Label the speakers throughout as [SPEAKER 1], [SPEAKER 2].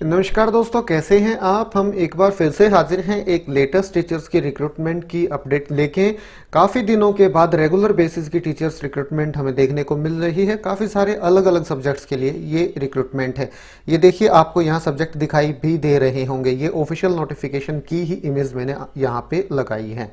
[SPEAKER 1] नमस्कार दोस्तों, कैसे हैं आप। हम एक बार फिर से हाजिर हैं एक लेटेस्ट टीचर्स की रिक्रूटमेंट की अपडेट लेके। काफ़ी दिनों के बाद रेगुलर बेसिस की टीचर्स रिक्रूटमेंट हमें देखने को मिल रही है। काफ़ी सारे अलग अलग सब्जेक्ट्स के लिए ये रिक्रूटमेंट है। ये देखिए, आपको यहाँ सब्जेक्ट दिखाई भी दे रहे होंगे। ये ऑफिशियल नोटिफिकेशन की ही इमेज मैंने यहाँ पे लगाई है।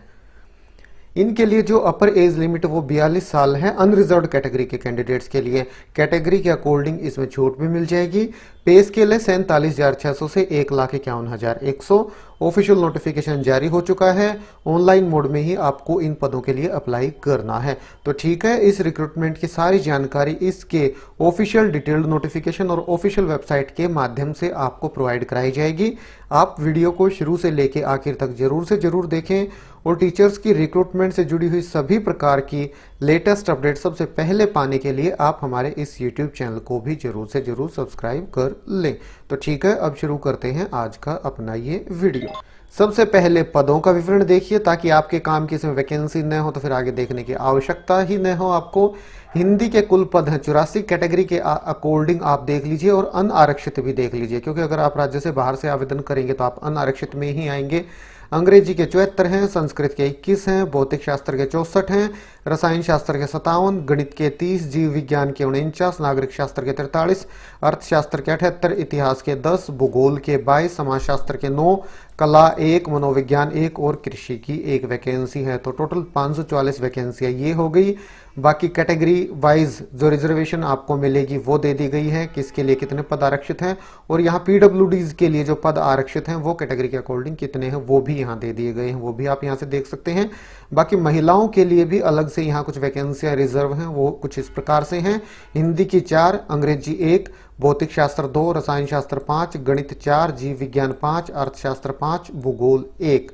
[SPEAKER 1] इनके लिए जो अपर एज लिमिट वो 42 साल है अनरिजर्व कैटेगरी के कैंडिडेट्स के लिए। कैटेगरी के अकॉर्डिंग इसमें छूट भी मिल जाएगी। पे स्केल है 47,600 से 1,51,100। ऑफिशियल नोटिफिकेशन जारी हो चुका है। ऑनलाइन मोड में ही आपको इन पदों के लिए अप्लाई करना है। तो ठीक है, इस रिक्रूटमेंट की सारी जानकारी इसके ऑफिशियल डिटेल्ड नोटिफिकेशन और ऑफिशियल वेबसाइट के माध्यम से आपको प्रोवाइड कराई जाएगी। आप वीडियो को शुरू से लेकर आखिर तक जरूर से जरूर देखें और टीचर्स की रिक्रूटमेंट से जुड़ी हुई सभी प्रकार की लेटेस्ट अपडेट सबसे पहले पाने के लिए आप हमारे इस YouTube चैनल को भी जरूर से जरूर सब्सक्राइब कर लें। तो ठीक है, अब शुरू करते हैं आज का अपना ये वीडियो। सबसे पहले पदों का विवरण देखिए, ताकि आपके काम की इसमें वैकेंसी न हो तो फिर आगे देखने की आवश्यकता ही न हो आपको। हिंदी के कुल पद हैं 84। कैटेगरी के अकॉर्डिंग आप देख लीजिए और अनारक्षित भी देख लीजिए, क्योंकि अगर आप राज्य से बाहर से आवेदन करेंगे तो आप अनारक्षित में ही आएंगे। अंग्रेजी के 74 हैं, संस्कृत के 21 हैं, भौतिक शास्त्र के 64 हैं, रसायन शास्त्र के 57, गणित के 30, जीव विज्ञान के 49, नागरिक शास्त्र के 43, अर्थशास्त्र के 78, इतिहास के 10, भूगोल के 22, समाजशास्त्र के 9, कला 1, मनोविज्ञान 1 और कृषि की 1 वैकेंसी है। तो टोटल 544 वैकेंसियां ये हो गई। बाकी कैटेगरी वाइज जो रिजर्वेशन आपको मिलेगी वो दे दी गई है, किसके लिए कितने पद आरक्षित हैं, और यहाँ पीडब्ल्यूडीज के लिए जो पद आरक्षित हैं वो कैटेगरी के अकॉर्डिंग कितने हैं वो भी यहाँ दे दिए गए हैं, वो भी आप यहाँ से देख सकते हैं। बाकी महिलाओं के लिए भी अलग से यहाँ कुछ वैकेंसियां रिजर्व हैं, वो कुछ इस प्रकार से हैं। हिंदी की 4, अंग्रेजी 1, भौतिक शास्त्र 2, रसायन शास्त्र 5, गणित 4, जीव विज्ञान 5, अर्थशास्त्र 5, भूगोल 1।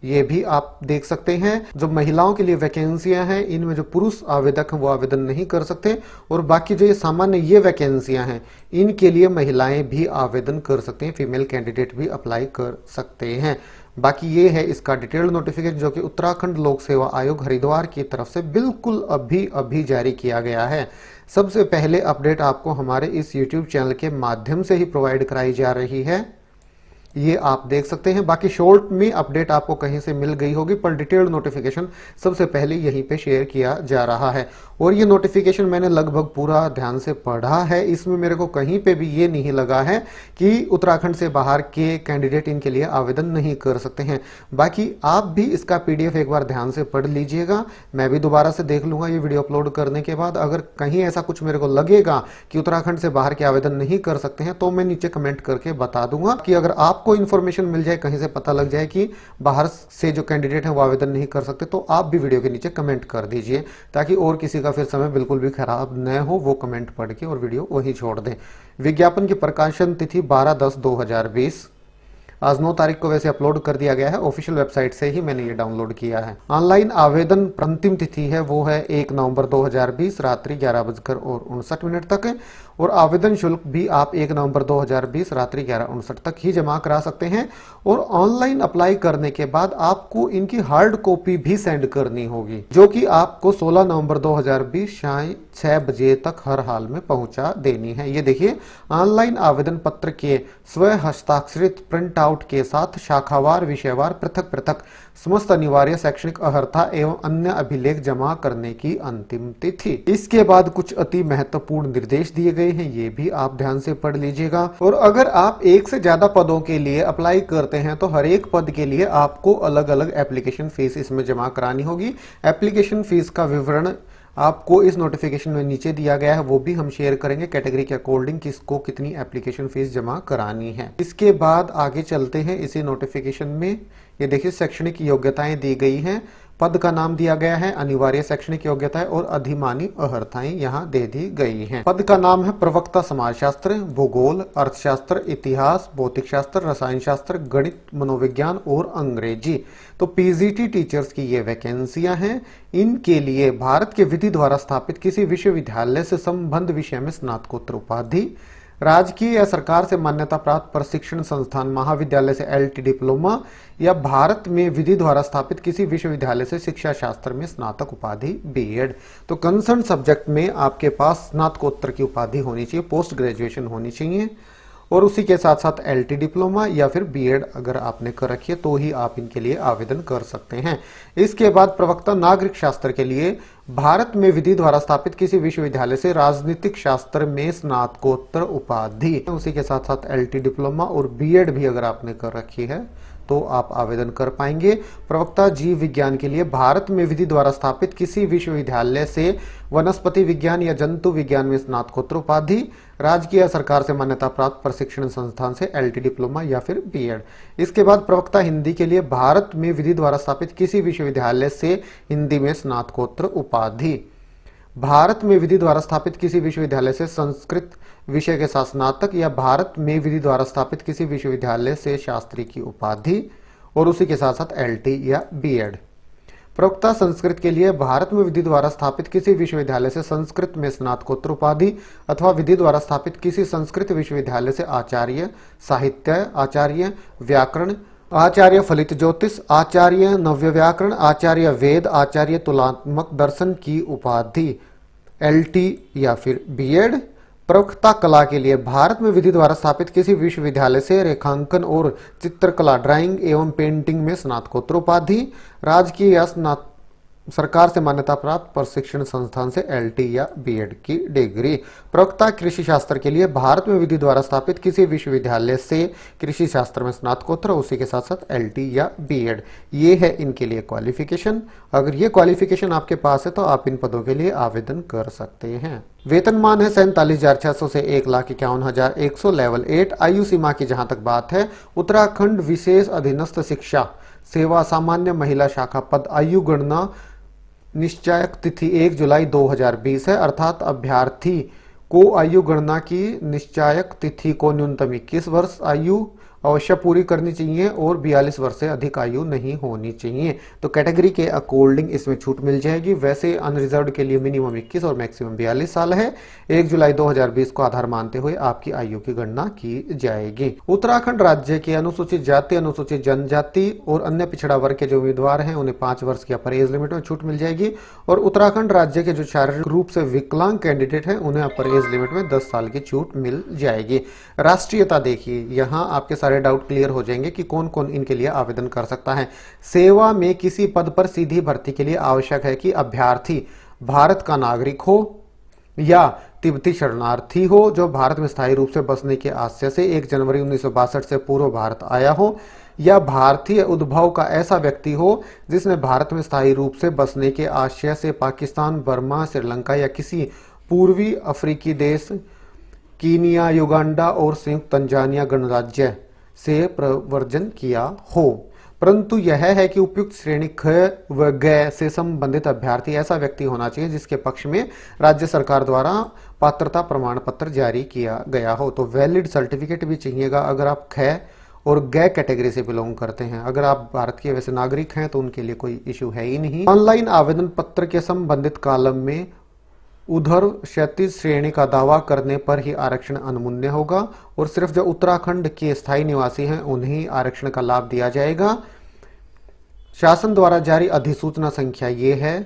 [SPEAKER 1] ये भी आप देख सकते हैं। जो महिलाओं के लिए वैकेंसियां हैं, इनमें जो पुरुष आवेदक हैं वो आवेदन नहीं कर सकते, और बाकी जो ये सामान्य ये वैकेंसियां हैं इनके लिए महिलाएं भी आवेदन कर सकते हैं, फीमेल कैंडिडेट भी अप्लाई कर सकते हैं। बाकी ये है इसका डिटेल्ड नोटिफिकेशन, जो कि उत्तराखंड लोक सेवा आयोग हरिद्वार की तरफ से बिल्कुल अभी अभी जारी किया गया है। सबसे पहले अपडेट आपको हमारे इस YouTube चैनल के माध्यम से ही प्रोवाइड कराई जा रही है, ये आप देख सकते हैं। बाकी शॉर्ट में अपडेट आपको कहीं से मिल गई होगी, पर डिटेल्ड नोटिफिकेशन सबसे पहले यहीं पे शेयर किया जा रहा है। और ये नोटिफिकेशन मैंने लगभग पूरा ध्यान से पढ़ा है, इसमें मेरे को कहीं पे भी ये नहीं लगा है कि उत्तराखंड से बाहर के कैंडिडेट इनके लिए आवेदन नहीं कर सकते हैं। बाकी आप भी इसका PDF एक बार ध्यान से पढ़ लीजिएगा। मैं भी दोबारा से देख लूंगा ये वीडियो अपलोड करने के बाद। अगर कहीं ऐसा कुछ मेरे को लगेगा कि उत्तराखंड से बाहर के आवेदन नहीं कर सकते हैं तो मैं नीचे कमेंट करके बता दूंगा, कि अगर आपको इन्फॉर्मेशन मिल जाए, कहीं से पता लग जाए कि बाहर से जो कैंडिडेट हैं वो आवेदन नहीं कर सकते, तो आप भी वीडियो के नीचे कमेंट कर दीजिए, ताकि और किसी का फिर समय बिल्कुल भी खराब न हो, वो कमेंट पढ़ के और वीडियो वही छोड़ दें। विज्ञापन की प्रकाशन तिथि 12/10/2020। आज 9 तारीख को वैसे अपलोड कर दिया गया है, ऑफिशियल वेबसाइट से ही मैंने ये डाउनलोड किया है। ऑनलाइन आवेदन अंतिम तिथि है वो है 1 नवंबर 2020 रात्रि 11:59 तक है, और आवेदन शुल्क भी आप 1 नवंबर 2020 रात्रि 11:59 तक ही जमा करा सकते हैं। और ऑनलाइन अप्लाई करने के बाद आपको इनकी हार्ड कॉपी भी सेंड करनी होगी, जो कि आपको 16 नवंबर 2020 शाम 6 बजे तक हर हाल में पहुंचा देनी है। ये देखिए, ऑनलाइन आवेदन पत्र के स्व हस्ताक्षरित प्रिंट आउट के साथ शाखावार विषयवार पृथक पृथक समस्त अनिवार्य शैक्षणिक अर्हता एवं अन्य अभिलेख जमा करने की अंतिम तिथि। इसके बाद कुछ अति महत्वपूर्ण निर्देश दिए गए हैं, ये भी आप ध्यान से पढ़ लीजिएगा। और अगर आप एक से ज्यादा पदों के लिए अप्लाई करते हैं तो हर एक पद के लिए आपको अलग अलग एप्लीकेशन फीस इसमें जमा करानी होगी। एप्लीकेशन फीस का विवरण आपको इस नोटिफिकेशन में नीचे दिया गया है, वो भी हम शेयर करेंगे कैटेगरी के अकॉर्डिंग किसको कितनी एप्लीकेशन फीस जमा करानी है। इसके बाद आगे चलते हैं इसी नोटिफिकेशन में। ये देखिए, शैक्षणिक योग्यताएं दी गई हैं, पद का नाम दिया गया है, अनिवार्य शैक्षणिक योग्यताएं और अधिमानी अर्हताएं यहाँ दे दी गई हैं। पद का नाम है प्रवक्ता समाजशास्त्र, भूगोल, अर्थशास्त्र, इतिहास, भौतिक शास्त्र, रसायन शास्त्र, गणित, मनोविज्ञान और अंग्रेजी। तो PGT टीचर्स की ये वैकेंसियां हैं। इनके लिए भारत के विधि द्वारा स्थापित किसी विश्वविद्यालय से संबद्ध विषय में स्नातकोत्तर उपाधि, राजकीय या सरकार से मान्यता प्राप्त प्रशिक्षण संस्थान महाविद्यालय से LT डिप्लोमा, या भारत में विधि द्वारा स्थापित किसी विश्वविद्यालय से शिक्षा शास्त्र में स्नातक उपाधि B.Ed। तो कंसर्न सब्जेक्ट में आपके पास स्नातकोत्तर की उपाधि होनी चाहिए, पोस्ट ग्रेजुएशन होनी चाहिए। और उसी के साथ साथ एलटी डिप्लोमा या फिर बीएड अगर आपने कर रखी है तो ही आप इनके लिए आवेदन कर सकते हैं। इसके बाद प्रवक्ता नागरिक शास्त्र के लिए भारत में विधि द्वारा स्थापित किसी विश्वविद्यालय से राजनीतिक शास्त्र में स्नातकोत्तर उपाधि, उसी के साथ साथ एलटी डिप्लोमा और बीएड भी अगर आपने कर रखी है तो आप आवेदन कर पाएंगे। प्रवक्ता जीव विज्ञान के लिए भारत में विधि द्वारा स्थापित किसी विश्वविद्यालय से वनस्पति विज्ञान या जंतु विज्ञान में स्नातकोत्तर उपाधि, राजकीय सरकार से मान्यता प्राप्त प्रशिक्षण संस्थान से एलटी डिप्लोमा या फिर बीएड। इसके बाद प्रवक्ता हिंदी के लिए भारत में विधि द्वारा स्थापित किसी विश्वविद्यालय से हिंदी में स्नातकोत्तर उपाधि, भारत में विधि द्वारा स्थापित किसी विश्वविद्यालय से संस्कृत विषय के साथ स्नातक या भारत में विधि द्वारा स्थापित किसी विश्वविद्यालय से शास्त्री की उपाधि और उसी के साथ साथ एलटी या बीएड। प्रवक्ता संस्कृत के लिए भारत में विधि द्वारा स्थापित किसी विश्वविद्यालय से संस्कृत में स्नातकोत्तर उपाधि अथवा विधि द्वारा स्थापित किसी संस्कृत विश्वविद्यालय से आचार्य साहित्य, आचार्य व्याकरण, आचार्य फलित ज्योतिष, आचार्य नव्य व्याकरण, आचार्य वेद, आचार्य तुलनात्मक दर्शन की उपाधि, एलटी या फिर बीएड। प्रवक्ता कला के लिए भारत में विधि द्वारा स्थापित किसी विश्वविद्यालय से रेखांकन और चित्रकला, ड्राइंग एवं पेंटिंग में स्नातकोत्तर उपाधि, राजकीय या सरकार से मान्यता प्राप्त प्रशिक्षण संस्थान से एलटी या बीएड की डिग्री। प्रवक्ता कृषि शास्त्र के लिए भारत में विधि द्वारा स्थापित किसी विश्वविद्यालय से कृषि शास्त्र में स्नातकोत्तर, उसी के साथ साथ एलटी या बीएड। ये है इनके लिए क्वालिफिकेशन। अगर ये क्वालिफिकेशन आपके पास है तो आप इन पदों के लिए आवेदन कर सकते हैं। वेतनमान है 47,600 से 1,51,100 लेवल 8। आयु सीमा की जहां तक बात है, उत्तराखंड विशेष अधीनस्थ शिक्षा सेवा सामान्य महिला शाखा पद, आयु गणना निश्चायक तिथि 1 जुलाई 2020 है, अर्थात अभ्यर्थी को आयु गणना की निश्चायक तिथि को न्यूनतम 21 वर्ष आयु अवश्य पूरी करनी चाहिए और 42 वर्ष से अधिक आयु नहीं होनी चाहिए। तो कैटेगरी के अकॉर्डिंग इसमें छूट मिल जाएगी। वैसे अनरिजर्व्ड के लिए मिनिमम 21 और मैक्सिमम 42 साल है। 1 जुलाई 2020 को आधार मानते हुए आपकी आयु की गणना की जाएगी। उत्तराखंड राज्य के अनुसूचित जाति, अनुसूचित जनजाति और अन्य पिछड़ा वर्ग के जो उम्मीदवार हैं उन्हें 5 वर्ष की अपर एज लिमिट में छूट मिल जाएगी और उत्तराखंड राज्य के जो शारीरिक रूप से विकलांग कैंडिडेट हैं उन्हें अपर एज लिमिट में 10 साल की छूट मिल जाएगी। राष्ट्रीयता देखिए, यहाँ आपके सारे डाउट क्लियर हो जाएंगे कि कौन कौन इनके लिए आवेदन कर सकता है। सेवा में किसी पद पर सीधी भर्ती के लिए आवश्यक है कि अभ्यर्थी भारत का नागरिक हो या तिब्बती शरणार्थी हो जो भारत में स्थायी रूप से बसने के आशय से 1 जनवरी 1962 से पूर्व भारत आया हो, या भारतीय उद्भव का ऐसा व्यक्ति हो जिसने भारत में स्थायी रूप से बसने के आशय से पाकिस्तान, बर्मा, श्रीलंका या किसी पूर्वी अफ्रीकी देश, कीनिया, युगांडा और संयुक्त तंजानिया गणराज्य से प्रवर्जन किया हो। परंतु यह है कि उपयुक्त श्रेणी ख व ग से संबंधित अभ्यर्थी ऐसा व्यक्ति होना चाहिए जिसके पक्ष में राज्य सरकार द्वारा पात्रता प्रमाण पत्र जारी किया गया हो। तो वैलिड सर्टिफिकेट भी चाहिएगा अगर आप ख और ग कैटेगरी से बिलोंग करते हैं। अगर आप भारत के वैसे नागरिक हैं तो उनके लिए कोई इश्यू है ही नहीं। ऑनलाइन आवेदन पत्र के संबंधित कॉलम में उधर क्षैतिज श्रेणी का दावा करने पर ही आरक्षण अनुमन्य होगा और सिर्फ जो उत्तराखंड के स्थायी निवासी हैं उन्हें आरक्षण का लाभ दिया जाएगा। शासन द्वारा जारी अधिसूचना संख्या ये है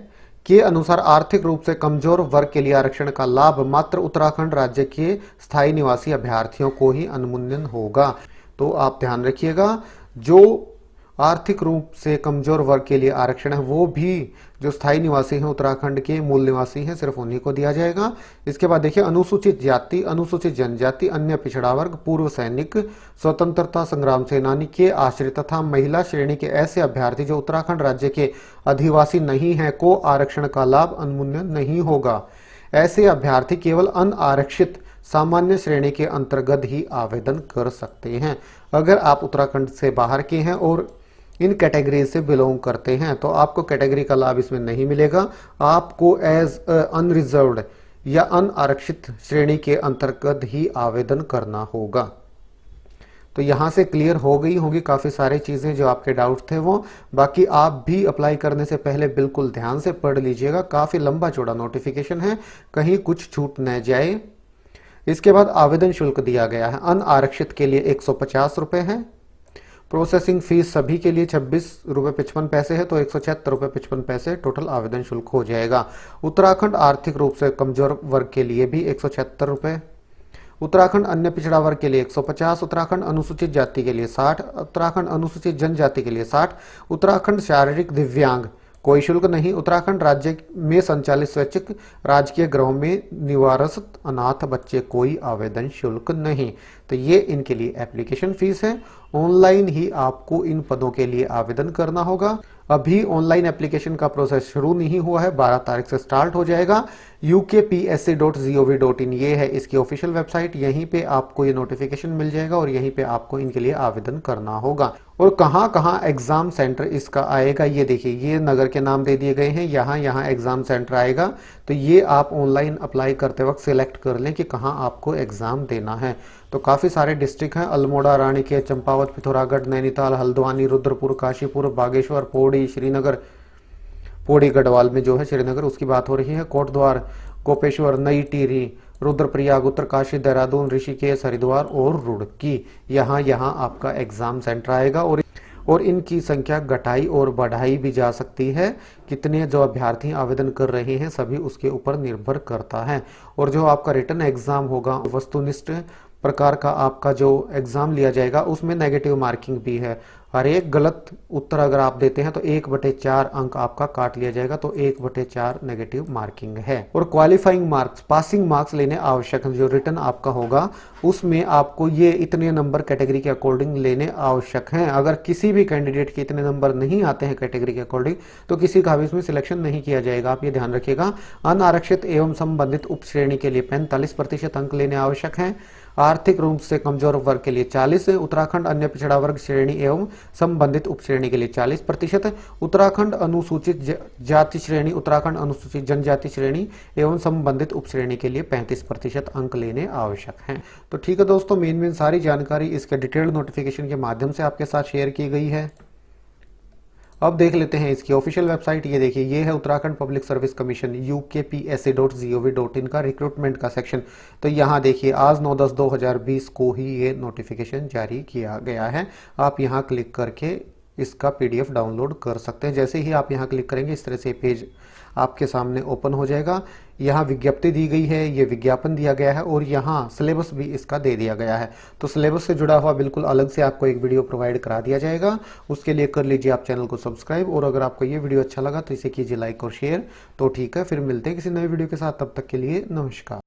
[SPEAKER 1] के अनुसार आर्थिक रूप से कमजोर वर्ग के लिए आरक्षण का लाभ मात्र उत्तराखंड राज्य के स्थायी निवासी अभ्यर्थियों को ही अनुमन्य होगा। तो आप ध्यान रखिएगा, जो आर्थिक रूप से कमजोर वर्ग के लिए आरक्षण है वो भी जो स्थायी निवासी हैं उत्तराखंड के मूल निवासी हैं सिर्फ उन्हीं को दिया जाएगा। इसके बाद देखिए, अनुसूचित जाति, अनुसूचित जनजाति, अन्य पिछड़ा वर्ग, पूर्व सैनिक, स्वतंत्रता संग्राम सेनानी के आश्रित तथा महिला श्रेणी के ऐसे अभ्यर्थी जो उत्तराखंड राज्य के अधिवासी नहीं हैं को आरक्षण का लाभ अनुमन्य नहीं होगा। ऐसे अभ्यर्थी केवल अनारक्षित सामान्य श्रेणी के अंतर्गत ही आवेदन कर सकते हैं। अगर आप उत्तराखंड से बाहर के हैं और इन कैटेगरी से बिलोंग करते हैं तो आपको कैटेगरी का लाभ इसमें नहीं मिलेगा। आपको एज अनरिजर्व्ड या अनारक्षित श्रेणी के अंतर्गत ही आवेदन करना होगा। तो यहां से क्लियर हो गई होंगी काफी सारी चीजें जो आपके डाउट थे वो। बाकी आप भी अप्लाई करने से पहले बिल्कुल ध्यान से पढ़ लीजिएगा, काफी लंबा चौड़ा नोटिफिकेशन है, कहीं कुछ छूट न जाए। इसके बाद आवेदन शुल्क दिया गया है। अनारक्षित के लिए 150 रुपए है। प्रोसेसिंग फीस सभी के लिए 26 रुपये 55 पैसे है, तो 176 रुपये 55 पैसे टोटल आवेदन शुल्क हो जाएगा। उत्तराखंड आर्थिक रूप से कमजोर वर्ग के लिए भी 176 रुपये उत्तराखंड अन्य पिछड़ा वर्ग के लिए 150, उत्तराखंड अनुसूचित जाति के लिए 60, उत्तराखंड अनुसूचित जनजाति के लिए 60, उत्तराखंड शारीरिक दिव्यांग कोई शुल्क नहीं, उत्तराखंड राज्य में संचालित स्वैच्छिक राजकीय गृहों में निवारस्त अनाथ बच्चे कोई आवेदन शुल्क नहीं। तो ये इनके लिए एप्लीकेशन फीस है। ऑनलाइन ही आपको इन पदों के लिए आवेदन करना होगा। अभी ऑनलाइन एप्लीकेशन का प्रोसेस शुरू नहीं हुआ है, 12 तारीख से स्टार्ट हो जाएगा। ukpsc.gov.in ये है इसकी ऑफिशियल वेबसाइट, यहीं पे आपको ये नोटिफिकेशन मिल जाएगा और यहीं पे आपको इनके लिए आवेदन करना होगा। और कहाँ कहाँ एग्जाम सेंटर इसका आएगा ये देखिए, ये नगर के नाम दे दिए गए हैं, यहाँ यहाँ एग्जाम सेंटर आएगा। तो ये आप ऑनलाइन अप्लाई करते वक्त सिलेक्ट कर लें कि कहाँ आपको एग्जाम देना है। तो काफ़ी सारे डिस्ट्रिक्ट हैं, अल्मोड़ा, रानीखेत, चंपावत, पिथौरागढ़, नैनीताल, हल्द्वानी, रुद्रपुर, काशीपुर, बागेश्वर, पौड़ी, श्रीनगर, पौड़ी गढ़वाल में जो है श्रीनगर उसकी बात हो रही है, कोटद्वार, गोपेश्वर, नई टिहरी, रुद्रप्रयाग, उत्तरकाशी, देहरादून, ऋषिकेश, हरिद्वार और रुड़की, यहाँ यहाँ आपका एग्जाम सेंटर आएगा। और इनकी संख्या घटाई और बढ़ाई भी जा सकती है। कितने जो अभ्यर्थी आवेदन कर रहे हैं सभी उसके ऊपर निर्भर करता है। और जो आपका रिटन एग्जाम होगा, वस्तुनिष्ठ प्रकार का आपका जो एग्जाम लिया जाएगा, उसमें नेगेटिव मार्किंग भी है। हर एक गलत उत्तर अगर आप देते हैं तो 1/4 अंक आपका काट लिया जाएगा, तो 1/4 नेगेटिव मार्किंग है। और क्वालिफाइंग मार्क्स, पासिंग मार्क्स लेने आवश्यक हैं। जो रिटन आपका होगा उसमें आपको ये इतने नंबर कैटेगरी के अकॉर्डिंग लेने आवश्यक हैं। अगर किसी भी कैंडिडेट के इतने नंबर नहीं आते हैं कैटेगरी के अकॉर्डिंग तो किसी का भी इसमें सिलेक्शन नहीं किया जाएगा, आप ये ध्यान रखिएगा। अनारक्षित एवं संबंधित उप श्रेणी के लिए 45% अंक लेने आवश्यक हैं। आर्थिक रूप से कमजोर वर्ग के लिए 40, उत्तराखंड अन्य पिछड़ा वर्ग श्रेणी एवं संबंधित उप श्रेणी के लिए 40%, उत्तराखंड अनुसूचित जाति श्रेणी, उत्तराखंड अनुसूचित जनजाति श्रेणी एवं संबंधित उप श्रेणी के लिए 35% अंक लेने आवश्यक हैं। तो ठीक है दोस्तों, मेन सारी जानकारी इसके डिटेल्ड नोटिफिकेशन के माध्यम से आपके साथ शेयर की गई है। अब देख लेते हैं इसकी ऑफिशियल वेबसाइट। ये देखिए, ये है Uttarakhand public service commission ukpsc.gov.in का रिक्रूटमेंट का सेक्शन। तो यहाँ देखिए, आज 9/10/2020 को ही ये नोटिफिकेशन जारी किया गया है। आप यहाँ क्लिक करके इसका PDF डाउनलोड कर सकते हैं। जैसे ही आप यहाँ क्लिक करेंगे इस तरह से पेज आपके सामने ओपन हो जाएगा। यहाँ विज्ञप्ति दी गई है, ये विज्ञापन दिया गया है और यहाँ सिलेबस भी इसका दे दिया गया है। तो सिलेबस से जुड़ा हुआ बिल्कुल अलग से आपको एक वीडियो प्रोवाइड करा दिया जाएगा। उसके लिए कर लीजिए आप चैनल को सब्सक्राइब। और अगर आपको ये वीडियो अच्छा लगा तो इसे कीजिए लाइक और शेयर। तो ठीक है, फिर मिलते हैं किसी नए वीडियो के साथ, तब तक के लिए नमस्कार।